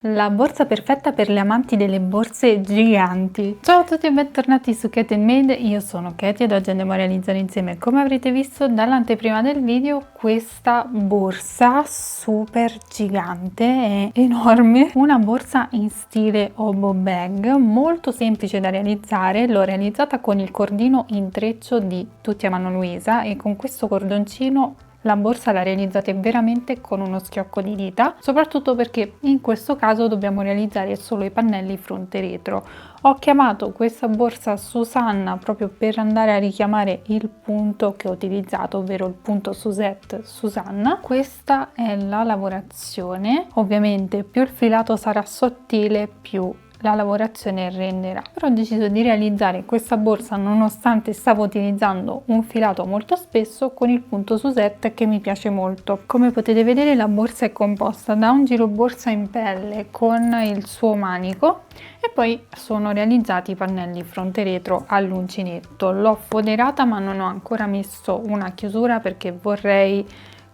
La borsa perfetta per le amanti delle borse giganti. Ciao a tutti e bentornati su Kate Made, io sono Katie ed oggi andiamo a realizzare insieme, come avrete visto dall'anteprima del video, questa borsa super gigante e enorme. Una borsa in stile obo bag, molto semplice da realizzare. L'ho realizzata con il cordino intreccio di Tutti amano Luisa e con questo cordoncino la borsa la realizzate veramente con uno schiocco di dita, soprattutto perché in questo caso dobbiamo realizzare solo i pannelli fronte e retro. Ho chiamato questa borsa Susanna proprio per andare a richiamare il punto che ho utilizzato, ovvero il punto Suzette Susanna. Questa è la lavorazione, ovviamente più il filato sarà sottile più la lavorazione renderà. Però ho deciso di realizzare questa borsa nonostante stavo utilizzando un filato molto spesso con il punto Suzette che mi piace molto. Come potete vedere la borsa è composta da un giro borsa in pelle con il suo manico e poi sono realizzati i pannelli fronte e retro all'uncinetto. L'ho foderata ma non ho ancora messo una chiusura perché vorrei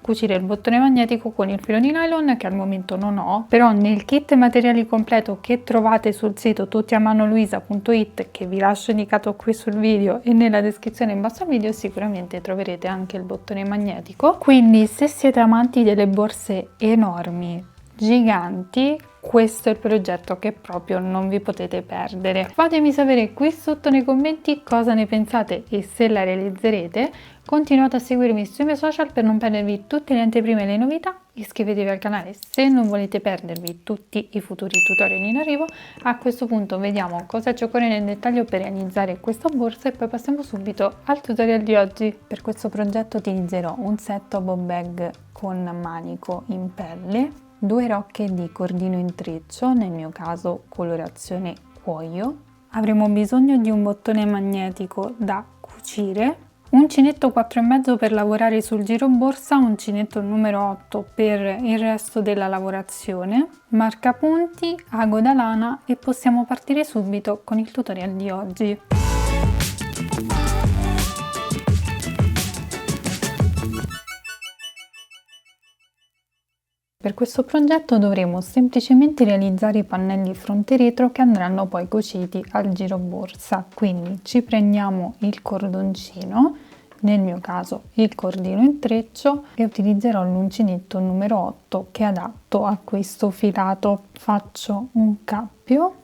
cucire il bottone magnetico con il filo di nylon che al momento non ho, però nel kit materiali completo che trovate sul sito tuttiamanoluisa.it, che vi lascio indicato qui sul video e nella descrizione in basso al video, sicuramente troverete anche il bottone magnetico. Quindi se siete amanti delle borse enormi, giganti, questo è il progetto che proprio non vi potete perdere. Fatemi sapere qui sotto nei commenti cosa ne pensate e se la realizzerete. Continuate a seguirmi sui miei social per non perdervi tutte le anteprime e le novità. Iscrivetevi al canale se non volete perdervi tutti i futuri tutorial in arrivo. A questo punto vediamo cosa ci occorre nel dettaglio per realizzare questa borsa e poi passiamo subito al tutorial di oggi. Per questo progetto utilizzerò un set obo bag con manico in pelle, 2 rocche di cordino intreccio, nel mio caso colorazione cuoio. Avremo bisogno di un bottone magnetico da cucire, uncinetto 4,5 per lavorare sul giro borsa, uncinetto numero 8 per il resto della lavorazione, marcapunti, ago da lana e possiamo partire subito con il tutorial di oggi. Per questo progetto dovremo semplicemente realizzare i pannelli fronte e retro che andranno poi cuciti al giro borsa. Quindi ci prendiamo il cordoncino, nel mio caso il cordino intreccio, e utilizzerò l'uncinetto numero 8 che è adatto a questo filato. Faccio un cappio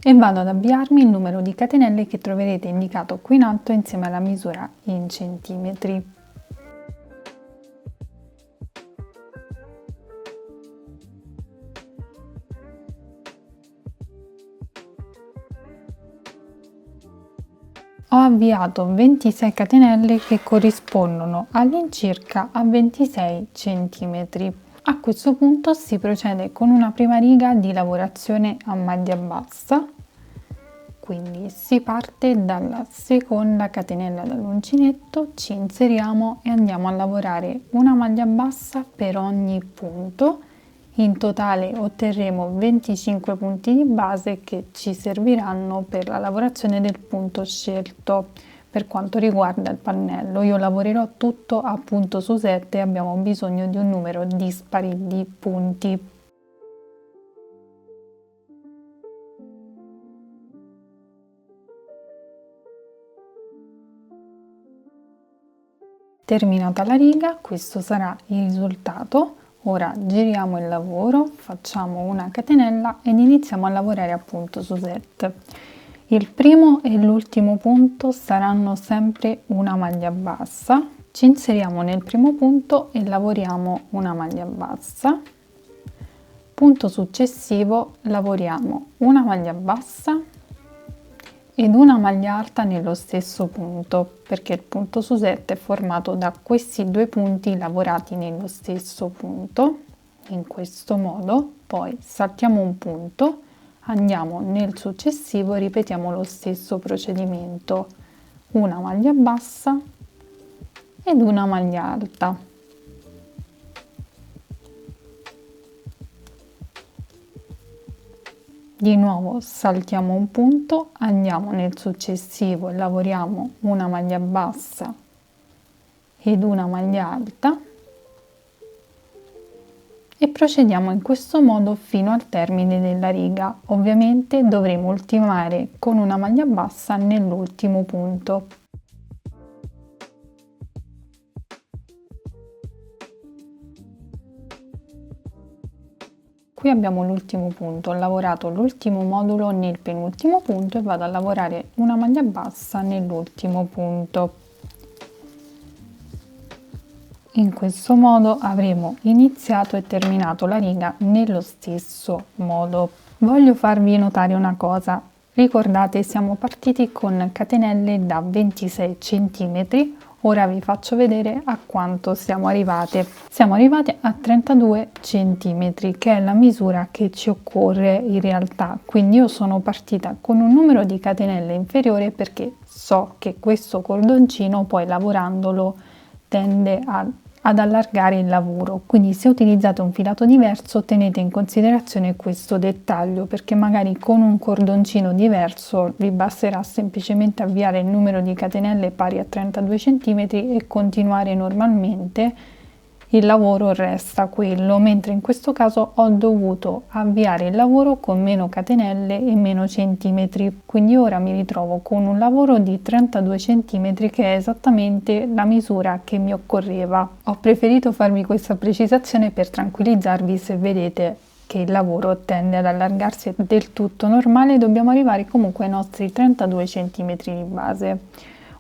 e vado ad avviarmi il numero di catenelle che troverete indicato qui in alto insieme alla misura in centimetri. Ho avviato 26 catenelle che corrispondono all'incirca a 26 centimetri. A questo punto si procede con una prima riga di lavorazione a maglia bassa, quindi si parte dalla seconda catenella dall'uncinetto, ci inseriamo e andiamo a lavorare una maglia bassa per ogni punto. In totale otterremo 25 punti di base che ci serviranno per la lavorazione del punto scelto. Per quanto riguarda il pannello, io lavorerò tutto a punto Suzette e abbiamo bisogno di un numero dispari di punti. Terminata la riga, questo sarà il risultato. Ora giriamo il lavoro, facciamo una catenella ed iniziamo a lavorare a punto Suzette. Il primo e l'ultimo punto saranno sempre una maglia bassa. Ci inseriamo nel primo punto e lavoriamo una maglia bassa. Punto successivo lavoriamo una maglia bassa ed una maglia alta nello stesso punto, perché il punto Suzette è formato da questi due punti lavorati nello stesso punto, in questo modo. Poi saltiamo un punto, andiamo nel successivo e ripetiamo lo stesso procedimento, una maglia bassa ed una maglia alta. Di nuovo saltiamo un punto, andiamo nel successivo e lavoriamo una maglia bassa ed una maglia alta e procediamo in questo modo fino al termine della riga. Ovviamente dovremo ultimare con una maglia bassa nell'ultimo punto. Qui abbiamo l'ultimo punto, ho lavorato l'ultimo modulo nel penultimo punto e vado a lavorare una maglia bassa nell'ultimo punto. In questo modo avremo iniziato e terminato la riga nello stesso modo. Voglio farvi notare una cosa, ricordate siamo partiti con catenelle da 26 cm. Ora vi faccio vedere a quanto siamo arrivate. Siamo arrivate a 32 cm, che è la misura che ci occorre in realtà. Quindi io sono partita con un numero di catenelle inferiore perché so che questo cordoncino poi lavorandolo tende ad allargare il lavoro. Quindi se utilizzate un filato diverso tenete in considerazione questo dettaglio, perché magari con un cordoncino diverso vi basterà semplicemente avviare il numero di catenelle pari a 32 cm e continuare normalmente, il lavoro resta quello, mentre in questo caso ho dovuto avviare il lavoro con meno catenelle e meno centimetri, quindi ora mi ritrovo con un lavoro di 32 cm che è esattamente la misura che mi occorreva. Ho preferito farvi questa precisazione per tranquillizzarvi. Se vedete che il lavoro tende ad allargarsi, è del tutto normale, dobbiamo arrivare comunque ai nostri 32 cm di base.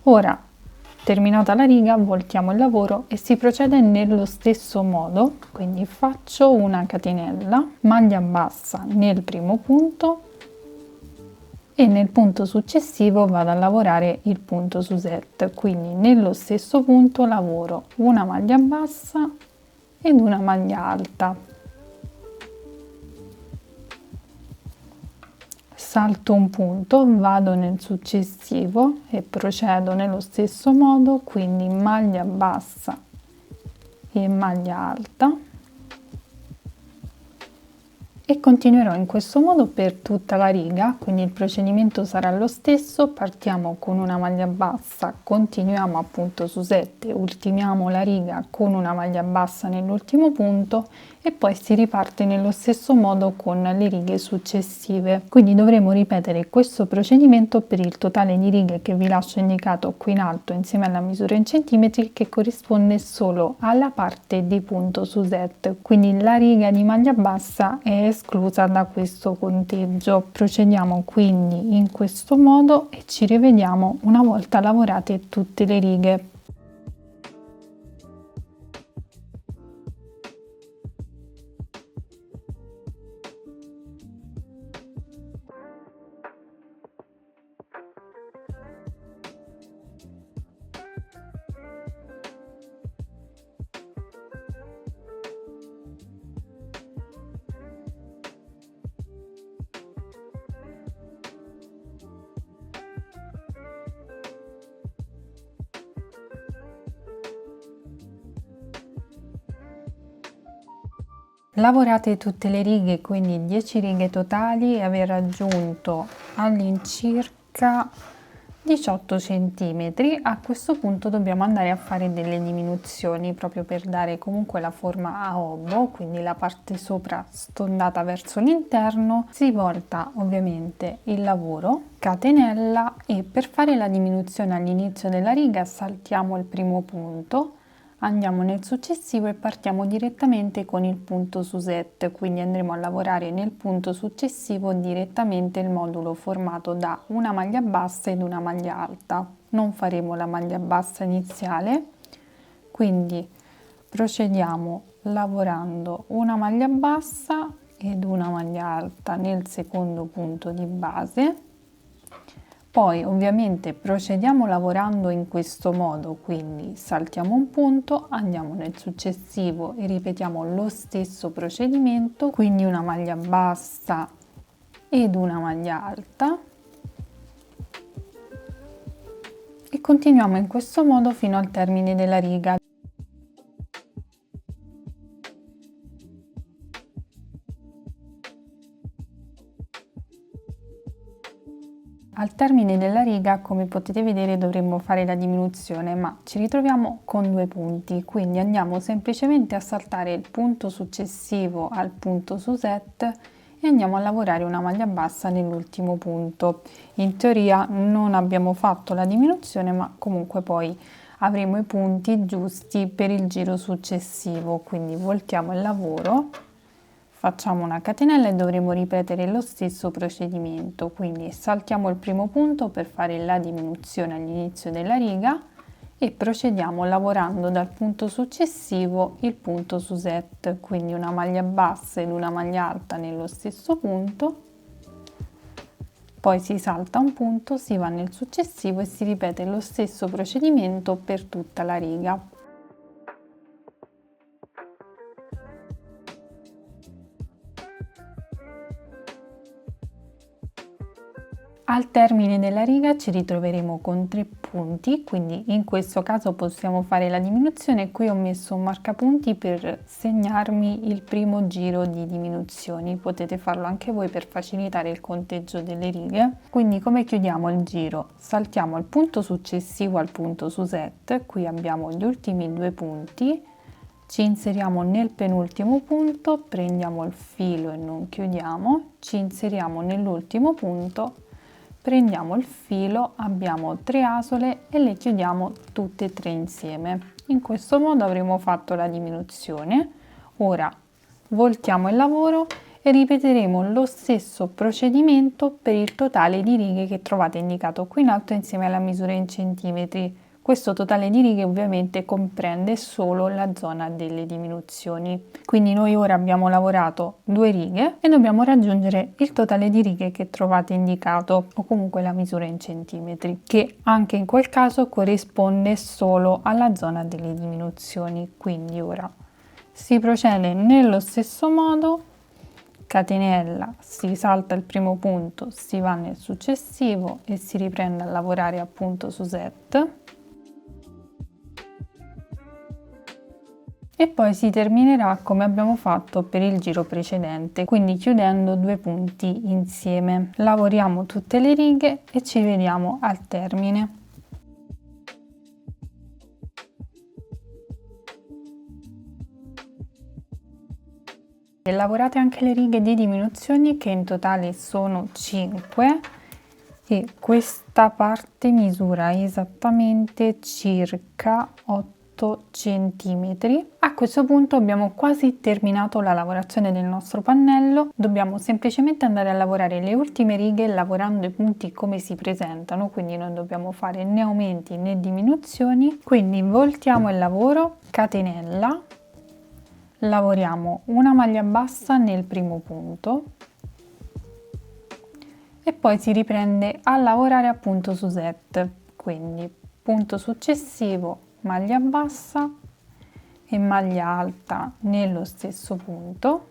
Ora, terminata la riga, voltiamo il lavoro e si procede nello stesso modo, quindi faccio una catenella, maglia bassa nel primo punto e nel punto successivo vado a lavorare il punto Suzette, quindi nello stesso punto lavoro una maglia bassa ed una maglia alta. Salto un punto, vado nel successivo e procedo nello stesso modo, quindi maglia bassa e maglia alta, e continuerò in questo modo per tutta la riga. Quindi il procedimento sarà lo stesso, partiamo con una maglia bassa, continuiamo appunto su 7, ultimiamo la riga con una maglia bassa nell'ultimo punto e poi si riparte nello stesso modo con le righe successive. Quindi dovremo ripetere questo procedimento per il totale di righe che vi lascio indicato qui in alto insieme alla misura in centimetri, che corrisponde solo alla parte di punto Suzette. Quindi la riga di maglia bassa è esclusa da questo conteggio. Procediamo quindi in questo modo e ci rivediamo una volta lavorate tutte le righe. Lavorate tutte le righe, quindi 10 righe totali, e aver raggiunto all'incirca 18 cm. A questo punto dobbiamo andare a fare delle diminuzioni proprio per dare comunque la forma a obbo, quindi la parte sopra stondata verso l'interno. Si volta ovviamente il lavoro, catenella, e per fare la diminuzione all'inizio della riga saltiamo il primo punto, andiamo nel successivo e partiamo direttamente con il punto Suzette, quindi andremo a lavorare nel punto successivo direttamente il modulo formato da una maglia bassa ed una maglia alta. Non faremo la maglia bassa iniziale, quindi procediamo lavorando una maglia bassa ed una maglia alta nel secondo punto di base. Poi ovviamente procediamo lavorando in questo modo, quindi saltiamo un punto, andiamo nel successivo e ripetiamo lo stesso procedimento, quindi una maglia bassa ed una maglia alta, e continuiamo in questo modo fino al termine della riga. Al termine della riga, come potete vedere, dovremmo fare la diminuzione, ma ci ritroviamo con 2 punti, quindi andiamo semplicemente a saltare il punto successivo al punto su set e andiamo a lavorare una maglia bassa nell'ultimo punto. In teoria non abbiamo fatto la diminuzione, ma comunque poi avremo i punti giusti per il giro successivo, quindi voltiamo il lavoro, facciamo una catenella e dovremo ripetere lo stesso procedimento, quindi saltiamo il primo punto per fare la diminuzione all'inizio della riga e procediamo lavorando dal punto successivo il punto su set, quindi una maglia bassa ed una maglia alta nello stesso punto, poi si salta un punto, si va nel successivo e si ripete lo stesso procedimento per tutta la riga. Al termine della riga ci ritroveremo con 3 punti, quindi in questo caso possiamo fare la diminuzione. Qui ho messo un marcapunti per segnarmi il primo giro di diminuzioni, potete farlo anche voi per facilitare il conteggio delle righe. Quindi come chiudiamo il giro? Saltiamo il punto successivo al punto su set, qui abbiamo gli ultimi 2 punti, ci inseriamo nel penultimo punto, prendiamo il filo e non chiudiamo, ci inseriamo nell'ultimo punto, prendiamo il filo, abbiamo 3 asole e le chiudiamo tutte e 3 insieme. In questo modo avremo fatto la diminuzione. Ora voltiamo il lavoro e ripeteremo lo stesso procedimento per il totale di righe che trovate indicato qui in alto insieme alla misura in centimetri. Questo totale di righe ovviamente comprende solo la zona delle diminuzioni. Quindi noi ora abbiamo lavorato 2 righe e dobbiamo raggiungere il totale di righe che trovate indicato, o comunque la misura in centimetri, che anche in quel caso corrisponde solo alla zona delle diminuzioni. Quindi ora si procede nello stesso modo, catenella, si salta il primo punto, si va nel successivo e si riprende a lavorare appunto su set. E poi si terminerà come abbiamo fatto per il giro precedente, quindi chiudendo 2 punti insieme. Lavoriamo tutte le righe e ci vediamo al termine. E lavorate anche le righe di diminuzioni, che in totale sono 5, e questa parte misura esattamente circa 8 centimetri. A questo punto abbiamo quasi terminato la lavorazione del nostro pannello, dobbiamo semplicemente andare a lavorare le ultime righe lavorando i punti come si presentano, quindi non dobbiamo fare né aumenti né diminuzioni. Quindi voltiamo il lavoro, catenella, lavoriamo una maglia bassa nel primo punto e poi si riprende a lavorare appunto su set, quindi punto successivo, maglia bassa e maglia alta nello stesso punto,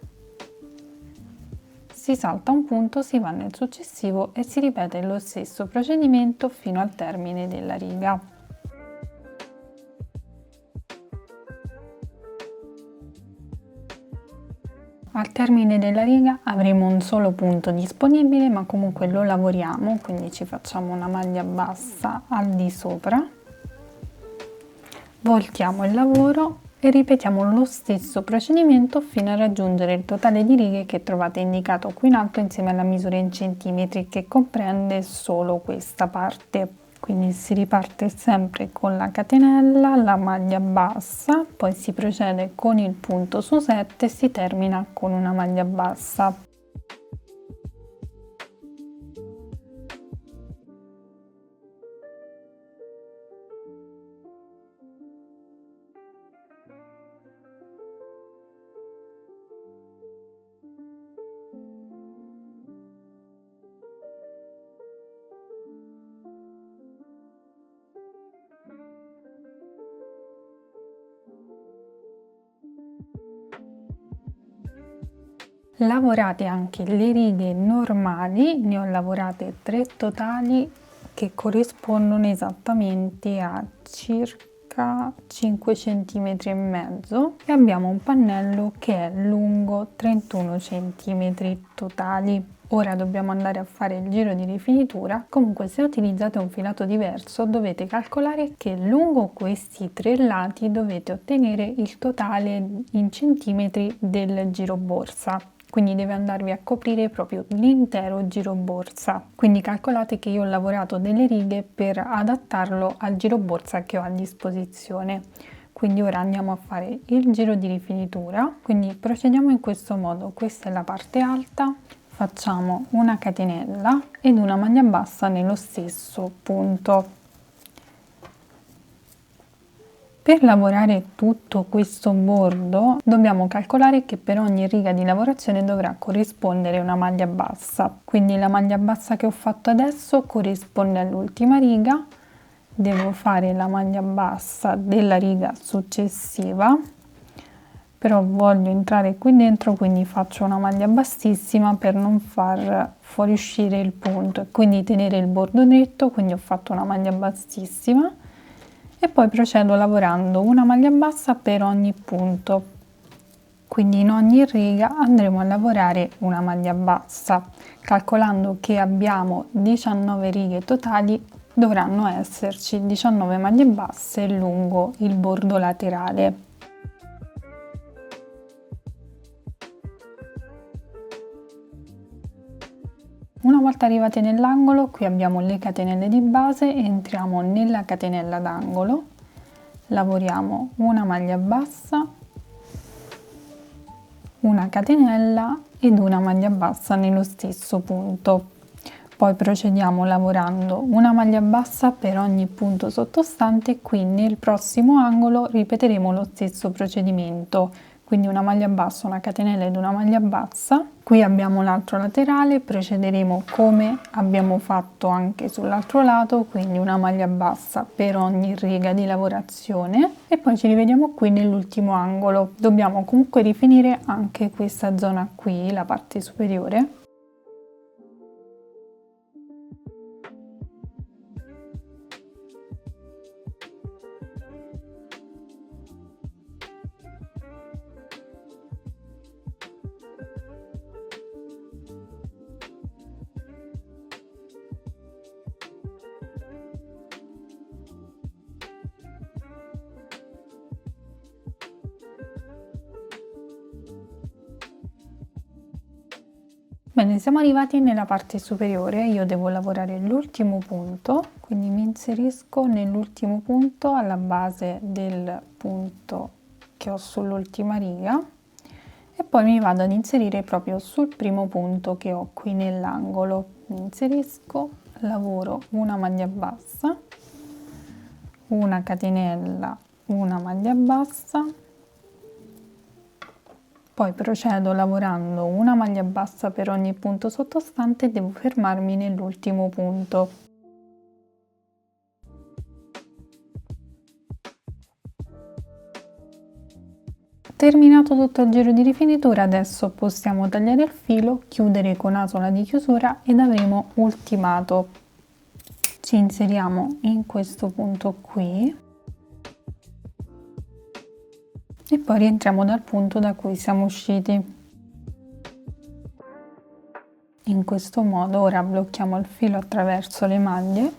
si salta un punto, si va nel successivo e si ripete lo stesso procedimento fino al termine della riga. Al termine della riga avremo un solo punto disponibile, ma comunque lo lavoriamo, quindi ci facciamo una maglia bassa al di sopra, voltiamo il lavoro e ripetiamo lo stesso procedimento fino a raggiungere il totale di righe che trovate indicato qui in alto insieme alla misura in centimetri, che comprende solo questa parte. Quindi si riparte sempre con la catenella, la maglia bassa, poi si procede con il punto su set e si termina con una maglia bassa. Lavorate anche le righe normali, ne ho lavorate 3 totali che corrispondono esattamente a circa 5 cm e mezzo e abbiamo un pannello che è lungo 31 cm totali. Ora dobbiamo andare a fare il giro di rifinitura. Comunque, se utilizzate un filato diverso dovete calcolare che lungo questi 3 lati dovete ottenere il totale in centimetri del giro borsa, quindi deve andarvi a coprire proprio l'intero giro borsa. Quindi calcolate che io ho lavorato delle righe per adattarlo al giro borsa che ho a disposizione. Quindi ora andiamo a fare il giro di rifinitura, quindi procediamo in questo modo. Questa è la parte alta, facciamo una catenella ed una maglia bassa nello stesso punto. Per lavorare tutto questo bordo dobbiamo calcolare che per ogni riga di lavorazione dovrà corrispondere una maglia bassa, quindi la maglia bassa che ho fatto adesso corrisponde all'ultima riga, devo fare la maglia bassa della riga successiva, però voglio entrare qui dentro, quindi faccio una maglia bassissima per non far fuoriuscire il punto e quindi tenere il bordo dritto, quindi ho fatto una maglia bassissima e poi procedo lavorando una maglia bassa per ogni punto, quindi in ogni riga andremo a lavorare una maglia bassa. Calcolando che abbiamo 19 righe totali, dovranno esserci 19 maglie basse lungo il bordo laterale. Una volta arrivate nell'angolo, qui abbiamo le catenelle di base, entriamo nella catenella d'angolo, lavoriamo una maglia bassa, una catenella ed una maglia bassa nello stesso punto. Poi procediamo lavorando una maglia bassa per ogni punto sottostante, quindi nel prossimo angolo ripeteremo lo stesso procedimento. Quindi una maglia bassa, una catenella ed una maglia bassa. Qui abbiamo l'altro laterale, procederemo come abbiamo fatto anche sull'altro lato, quindi una maglia bassa per ogni riga di lavorazione e poi ci rivediamo qui nell'ultimo angolo. Dobbiamo comunque rifinire anche questa zona qui, la parte superiore. Bene, siamo arrivati nella parte superiore, io devo lavorare l'ultimo punto, quindi mi inserisco nell'ultimo punto alla base del punto che ho sull'ultima riga e poi mi vado ad inserire proprio sul primo punto che ho qui nell'angolo. Mi inserisco, lavoro una maglia bassa, una catenella, una maglia bassa, poi procedo lavorando una maglia bassa per ogni punto sottostante e devo fermarmi nell'ultimo punto. Terminato tutto il giro di rifinitura, adesso possiamo tagliare il filo, chiudere con asola di chiusura ed avremo ultimato. Ci inseriamo in questo punto qui e poi rientriamo dal punto da cui siamo usciti. In questo modo ora blocchiamo il filo attraverso le maglie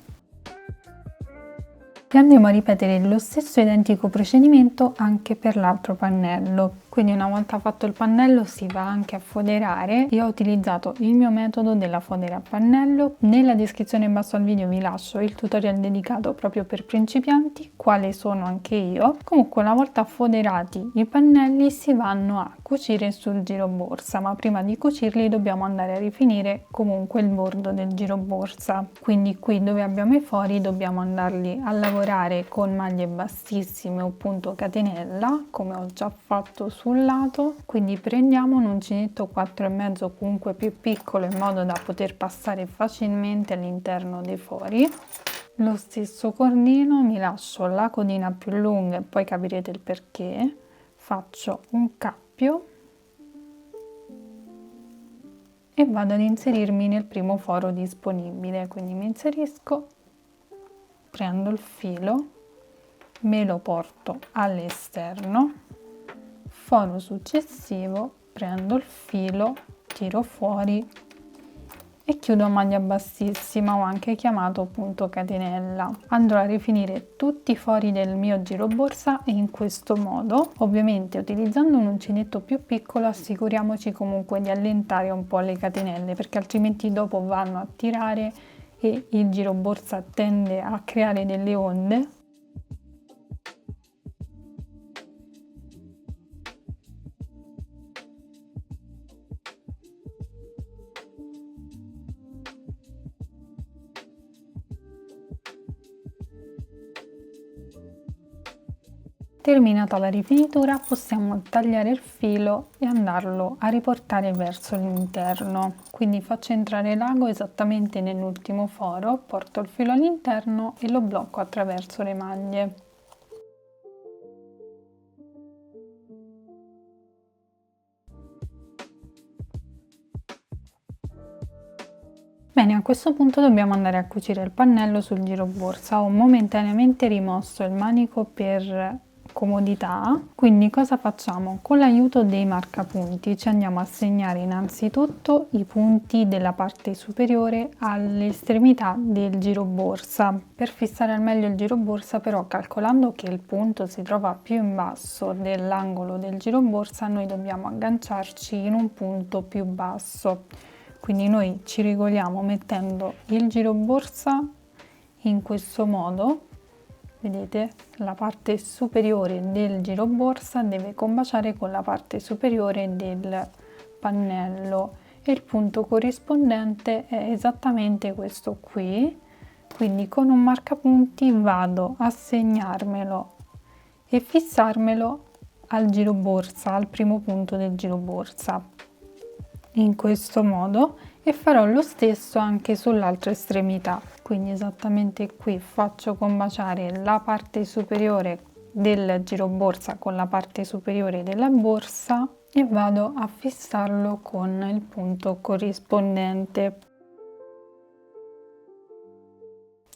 e andiamo a ripetere lo stesso identico procedimento anche per l'altro pannello. Quindi una volta fatto il pannello si va anche a foderare. Io ho utilizzato il mio metodo della fodera a pannello. Nella descrizione in basso al video vi lascio il tutorial dedicato proprio per principianti, quale sono anche io. Comunque una volta foderati i pannelli si vanno a cucire sul giro borsa, ma prima di cucirli dobbiamo andare a rifinire comunque il bordo del giro borsa. Quindi qui dove abbiamo i fori dobbiamo andarli a lavorare con maglie bassissime o punto catenella, come ho già fatto sul lato. Quindi prendiamo un uncinetto 4,5 comunque più piccolo in modo da poter passare facilmente all'interno dei fori. Lo stesso cornino, mi lascio la codina più lunga e poi capirete il perché. Faccio un cappio e vado ad inserirmi nel primo foro disponibile, quindi mi inserisco, prendo il filo, me lo porto all'esterno, foro successivo, prendo il filo, tiro fuori e chiudo a maglia bassissima, o anche chiamato punto catenella. Andrò a rifinire tutti i fori del mio giro borsa in questo modo. Ovviamente utilizzando un uncinetto più piccolo assicuriamoci comunque di allentare un po' le catenelle, perché altrimenti dopo vanno a tirare e il giro borsa tende a creare delle onde. Terminata la rifinitura possiamo tagliare il filo e andarlo a riportare verso l'interno. Quindi faccio entrare l'ago esattamente nell'ultimo foro, porto il filo all'interno e lo blocco attraverso le maglie. Bene, a questo punto dobbiamo andare a cucire il pannello sul giro borsa. Ho momentaneamente rimosso il manico per comodità, quindi cosa facciamo? Con l'aiuto dei marcapunti ci andiamo a segnare innanzitutto i punti della parte superiore all'estremità del giro borsa. Per fissare al meglio il giro borsa, però, calcolando che il punto si trova più in basso dell'angolo del giro borsa, noi dobbiamo agganciarci in un punto più basso. Quindi noi ci regoliamo mettendo il giro borsa in questo modo. Vedete, la parte superiore del giro borsa deve combaciare con la parte superiore del pannello e il punto corrispondente è esattamente questo qui. Quindi con un marcapunti vado a segnarmelo e fissarmelo al giro borsa, al primo punto del giro borsa, in questo modo, e farò lo stesso anche sull'altra estremità. Quindi esattamente qui faccio combaciare la parte superiore del giro borsa con la parte superiore della borsa e vado a fissarlo con il punto corrispondente,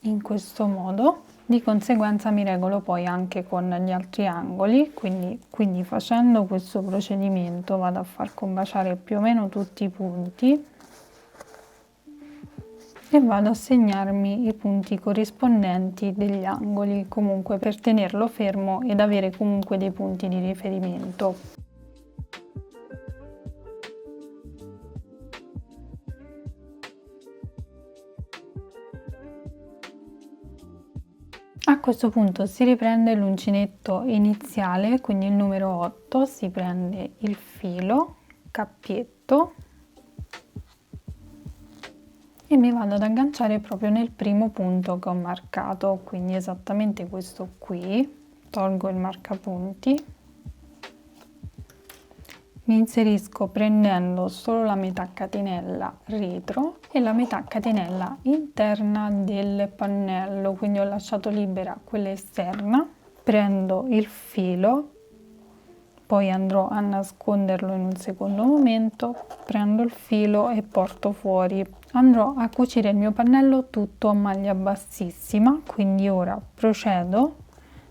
in questo modo. Di conseguenza mi regolo poi anche con gli altri angoli, quindi facendo questo procedimento vado a far combaciare più o meno tutti i punti e vado a segnarmi i punti corrispondenti degli angoli, comunque per tenerlo fermo ed avere comunque dei punti di riferimento. A questo punto si riprende l'uncinetto iniziale, quindi il numero 8, si prende il filo, cappietto, e mi vado ad agganciare proprio nel primo punto che ho marcato, quindi esattamente questo qui. Tolgo il marcapunti, mi inserisco prendendo solo la metà catenella retro e la metà catenella interna del pannello, quindi ho lasciato libera quella esterna. Prendo il filo, poi andrò a nasconderlo in un secondo momento, prendo il filo e porto fuori. Andrò a cucire il mio pannello tutto a maglia bassissima, quindi ora procedo.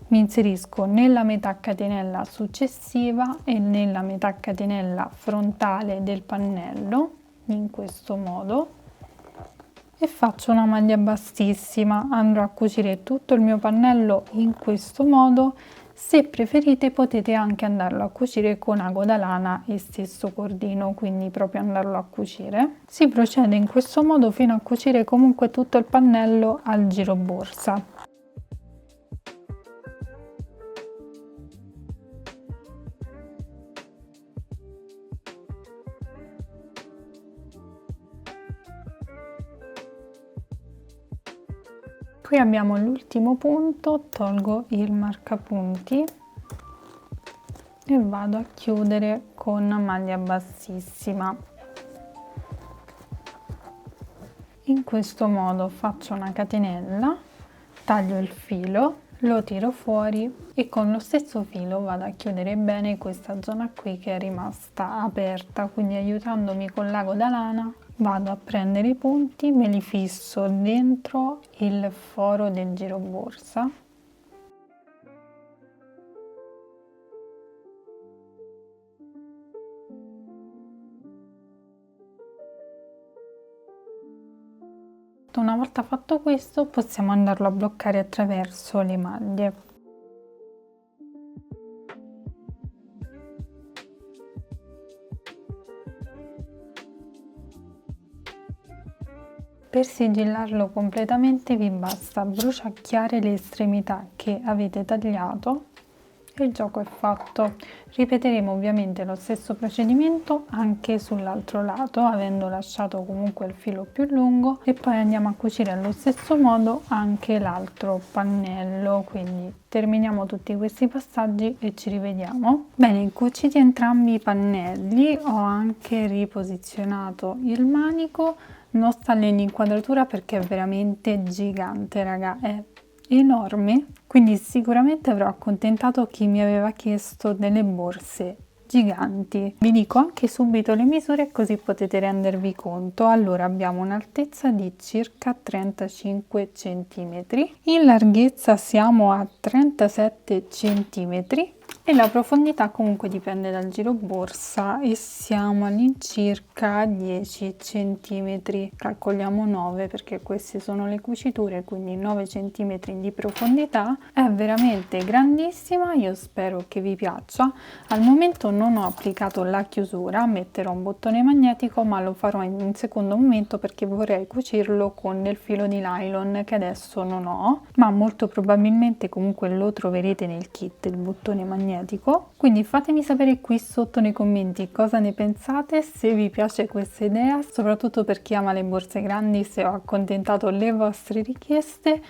Mi inserisco nella metà catenella successiva e nella metà catenella frontale del pannello, in questo modo, e faccio una maglia bassissima. Andrò a cucire tutto il mio pannello in questo modo. Se preferite potete anche andarlo a cucire con ago da lana e stesso cordino, quindi proprio andarlo a cucire. Si procede in questo modo fino a cucire comunque tutto il pannello al giro borsa. Qui abbiamo l'ultimo punto, tolgo il marcapunti e vado a chiudere con maglia bassissima. In questo modo faccio una catenella, taglio il filo, lo tiro fuori e con lo stesso filo vado a chiudere bene questa zona qui che è rimasta aperta, quindi aiutandomi con l'ago da lana vado a prendere i punti, me li fisso dentro il foro del giro borsa . Una volta fatto questo possiamo andarlo a bloccare attraverso le maglie. Per sigillarlo completamente vi basta bruciacchiare le estremità che avete tagliato e il gioco è fatto. Ripeteremo ovviamente lo stesso procedimento anche sull'altro lato, avendo lasciato comunque il filo più lungo, e poi andiamo a cucire allo stesso modo anche l'altro pannello. Quindi terminiamo tutti questi passaggi e ci rivediamo. Bene, cuciti entrambi i pannelli, ho anche riposizionato il manico. Non sta lì in inquadratura perché è veramente gigante, raga, è enorme, quindi sicuramente avrò accontentato chi mi aveva chiesto delle borse giganti. Vi dico anche subito le misure così potete rendervi conto. Allora, abbiamo un'altezza di circa 35 cm, in larghezza siamo a 37 cm e la profondità comunque dipende dal giro borsa e siamo all'incirca 10 cm, calcoliamo 9 perché queste sono le cuciture, quindi 9 cm di profondità. È veramente grandissima, io spero che vi piaccia. Al momento non ho applicato la chiusura, metterò un bottone magnetico, ma lo farò in un secondo momento perché vorrei cucirlo con del filo di nylon che adesso non ho, ma molto probabilmente comunque lo troverete nel kit, il bottone magnetico. Quindi fatemi sapere qui sotto nei commenti cosa ne pensate, se vi piace questa idea, soprattutto per chi ama le borse grandi, se ho accontentato le vostre richieste.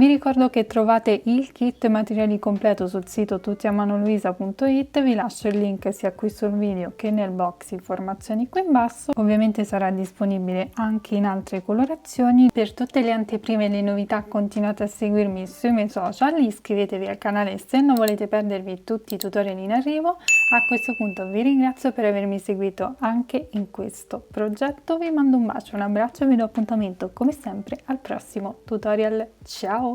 Vi ricordo che trovate il kit materiali completo sul sito tuttiamanoluisa.it, vi lascio il link sia qui sul video che nel box informazioni qui in basso. Ovviamente sarà disponibile anche in altre colorazioni. Per tutte le anteprime e le novità continuate a seguirmi sui miei social, iscrivetevi al canale se non volete perdervi tutti i tutorial in arrivo. A questo punto vi ringrazio per avermi seguito anche in questo progetto, vi mando un bacio, un abbraccio e vi do appuntamento come sempre al prossimo tutorial. Ciao!